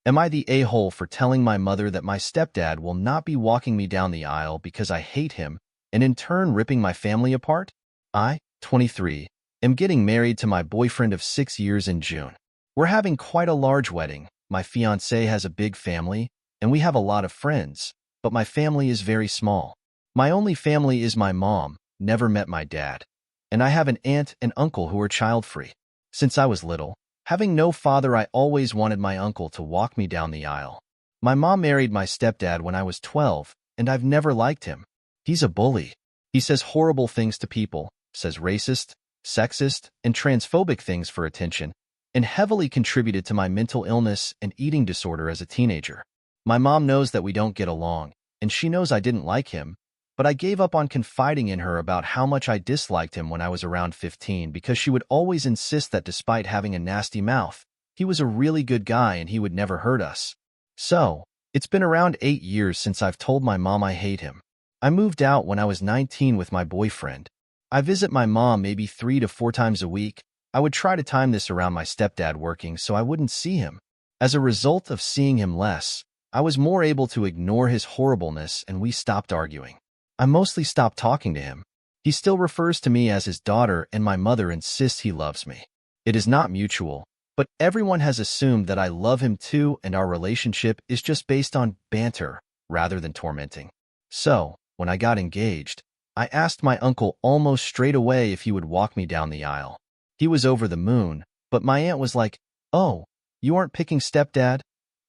Am I the a-hole for telling my mother that my stepdad will not be walking me down the aisle because I hate him and in turn ripping my family apart? I, 23, am getting married to my boyfriend of 6 years in June. We're having quite a large wedding. My fiancé has a big family, and we have a lot of friends, but my family is very small. My only family is my mom, never met my dad, and I have an aunt and uncle who are child-free. Since I was little, having no father, I always wanted my uncle to walk me down the aisle. My mom married my stepdad when I was 12, and I've never liked him. He's a bully. He says horrible things to people, says racist, sexist, and transphobic things for attention, and heavily contributed to my mental illness and eating disorder as a teenager. My mom knows that we don't get along, and she knows I didn't like him, but I gave up on confiding in her about how much I disliked him when I was around 15 because she would always insist that despite having a nasty mouth, he was a really good guy and he would never hurt us. So, it's been around 8 years since I've told my mom I hate him. I moved out when I was 19 with my boyfriend. I visit my mom maybe 3 to 4 times a week. I would try to time this around my stepdad working so I wouldn't see him. As a result of seeing him less, I was more able to ignore his horribleness and we stopped arguing. I mostly stopped talking to him. He still refers to me as his daughter and my mother insists he loves me. It is not mutual, but everyone has assumed that I love him too and our relationship is just based on banter rather than tormenting. So, when I got engaged, I asked my uncle almost straight away if he would walk me down the aisle. He was over the moon, but my aunt was like, "Oh, you aren't picking stepdad?"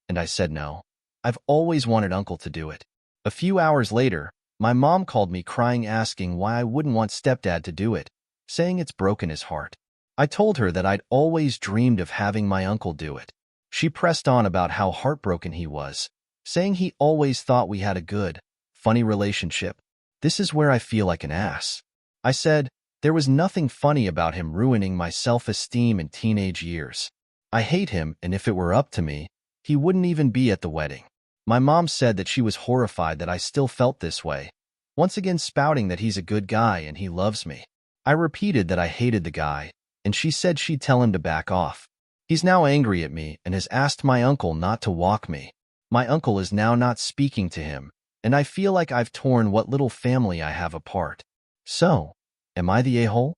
And I said no. I've always wanted uncle to do it. A few hours later, my mom called me crying asking why I wouldn't want stepdad to do it, saying it's broken his heart. I told her that I'd always dreamed of having my uncle do it. She pressed on about how heartbroken he was, saying he always thought we had a good, funny relationship. This is where I feel like an ass. I said, there was nothing funny about him ruining my self-esteem in teenage years. I hate him, and if it were up to me, he wouldn't even be at the wedding. My mom said that she was horrified that I still felt this way, once again spouting that he's a good guy and he loves me. I repeated that I hated the guy, and she said she'd tell him to back off. He's now angry at me and has asked my uncle not to walk me. My uncle is now not speaking to him, and I feel like I've torn what little family I have apart. So, am I the a-hole?